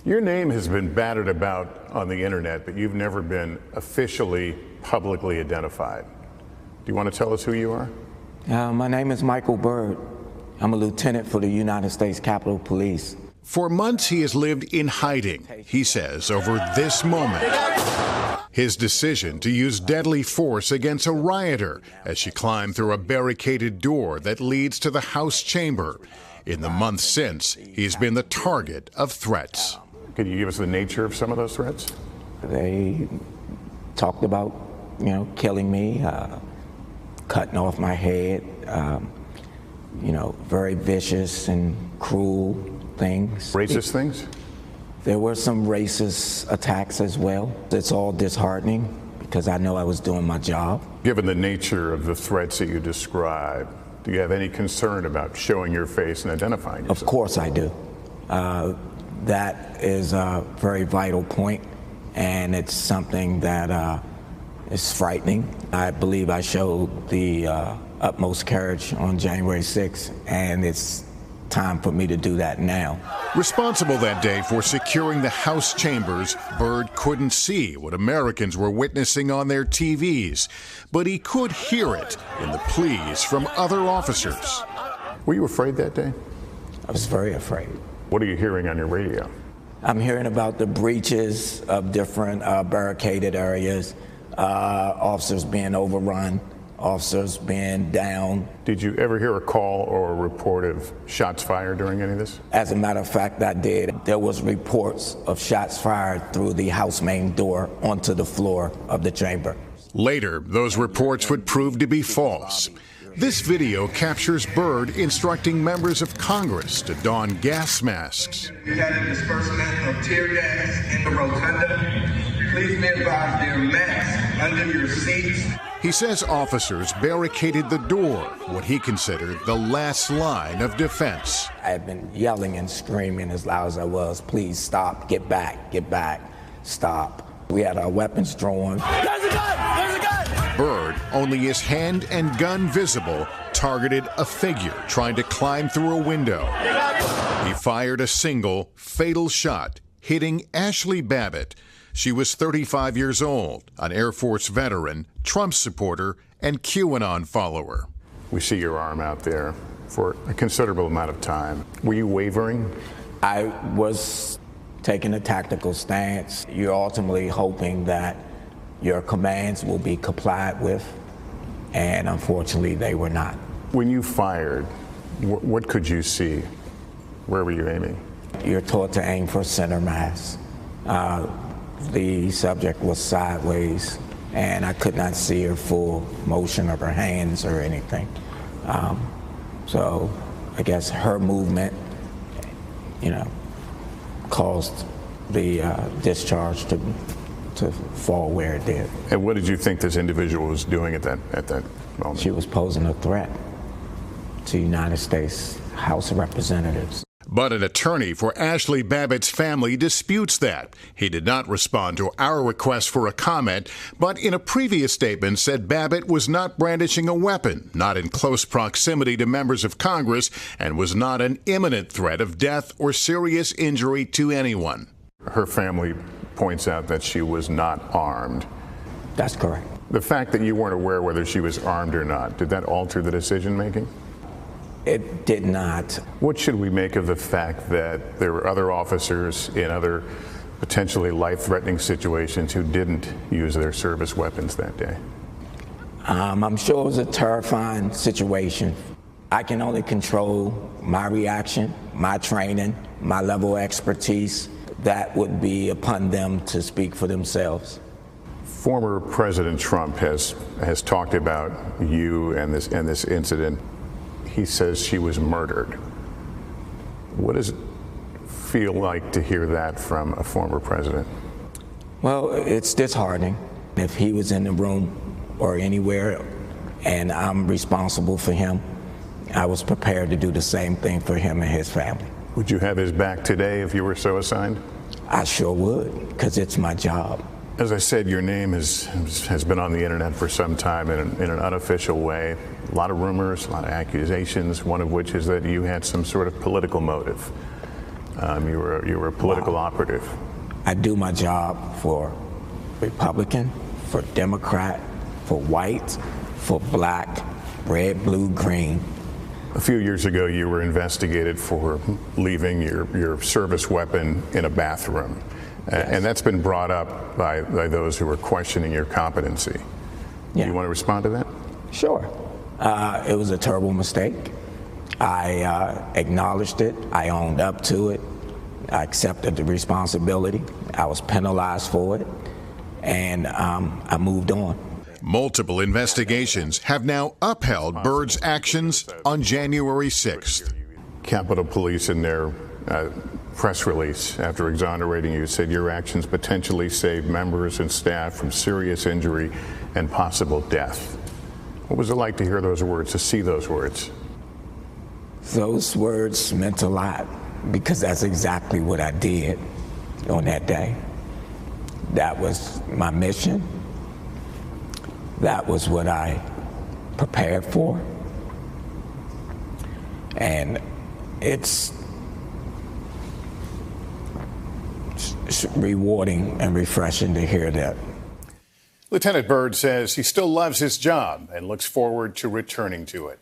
Your name has been battered about on the internet, but you've never been officially, publicly identified. Do you want to tell us who you are? My name is Michael Byrd. I'm a lieutenant for the United States Capitol Police. For months, he has lived in hiding, he says, over this moment. His decision to use deadly force against a rioter as she climbed through a barricaded door that leads to the House chamber. In the months since, he's been the target of threats. Could you give us the nature of some of those threats? They talked about, killing me, cutting off my head, very vicious and cruel things. Racist things? There were some racist attacks as well. It's all disheartening because I know I was doing my job. Given the nature of the threats that you described, do you have any concern about showing your face and identifying yourself? Of course I do. That is a very vital point, and it's something that is frightening. I believe I showed the utmost courage on January 6th, and it's time for me to do that now. Responsible that day for securing the House chambers, Byrd couldn't see what Americans were witnessing on their TVs, but he could hear it in the pleas from other officers. Were you afraid that day? I was very afraid. What are you hearing on your radio? I'm hearing about the breaches of different barricaded areas, officers being overrun, officers being down. Did you ever hear a call or a report of shots fired during any of this? As a matter of fact, I did. There was reports of shots fired through the House main door onto the floor of the chamber. Later, those reports would prove to be false. This video captures Byrd instructing members of Congress to don gas masks. We had a disbursement of tear gas in the rotunda. Please be advised there are masks under your seats. He says officers barricaded the door, what he considered the last line of defense. I had been yelling and screaming as loud as I was, please stop, get back, stop. We had our weapons drawn. There's a gun! There's a gun! Byrd, only his hand and gun visible, targeted a figure trying to climb through a window. He fired a single, fatal shot, hitting Ashli Babbitt. She was 35 years old, an Air Force veteran, Trump supporter, and QAnon follower. We see your arm out there for a considerable amount of time. Were you wavering? I was taking a tactical stance. You're ultimately hoping that your commands will be complied with, and unfortunately they were not. When you fired, what could you see? Where were you aiming? You're taught to aim for center mass. The subject was sideways, and I could not see her full motion of her hands or anything. So I guess her movement, caused the discharge to fall where it did. And what did you think this individual was doing at that moment? She was posing a threat to the United States House of Representatives. But an attorney for Ashli Babbitt's family disputes that. He did not respond to our request for a comment, but in a previous statement said Babbitt was not brandishing a weapon, not in close proximity to members of Congress, and was not an imminent threat of death or serious injury to anyone. Her family points out that she was not armed. That's correct. The fact that you weren't aware whether she was armed or not, did that alter the decision making? It did not. What should we make of the fact that there were other officers in other potentially life-threatening situations who didn't use their service weapons that day? I'm sure it was a terrifying situation. I can only control my reaction, my training, my level of expertise. That would be upon them to speak for themselves. Former President Trump has talked about you and this incident. He says she was murdered. What does it feel like to hear that from a former president? Well, it's disheartening. If he was in the room or anywhere and I'm responsible for him, I was prepared to do the same thing for him and his family. Would you have his back today if you were so assigned? I sure would, because it's my job. As I said, your name has been on the internet for some time in an unofficial way. A lot of rumors, a lot of accusations, one of which is that you had some sort of political motive. You were a political operative. I do my job for Republican, for Democrat, for white, for black, red, blue, green. A few years ago, you were investigated for leaving your service weapon in a bathroom. Yes. And that's been brought up by those who are questioning your competency. Yeah. Do you want to respond to that? Sure. It was a terrible mistake. I acknowledged it. I owned up to it. I accepted the responsibility. I was penalized for it. And I moved on. Multiple investigations have now upheld Byrd's actions on January 6th. Capitol Police, in their press release after exonerating you, said your actions potentially saved members and staff from serious injury and possible death. What was it like to hear those words, to see those words? Those words meant a lot because that's exactly what I did on that day. That was my mission. That was what I prepared for. And it's rewarding and refreshing to hear that. Lieutenant Byrd says he still loves his job and looks forward to returning to it.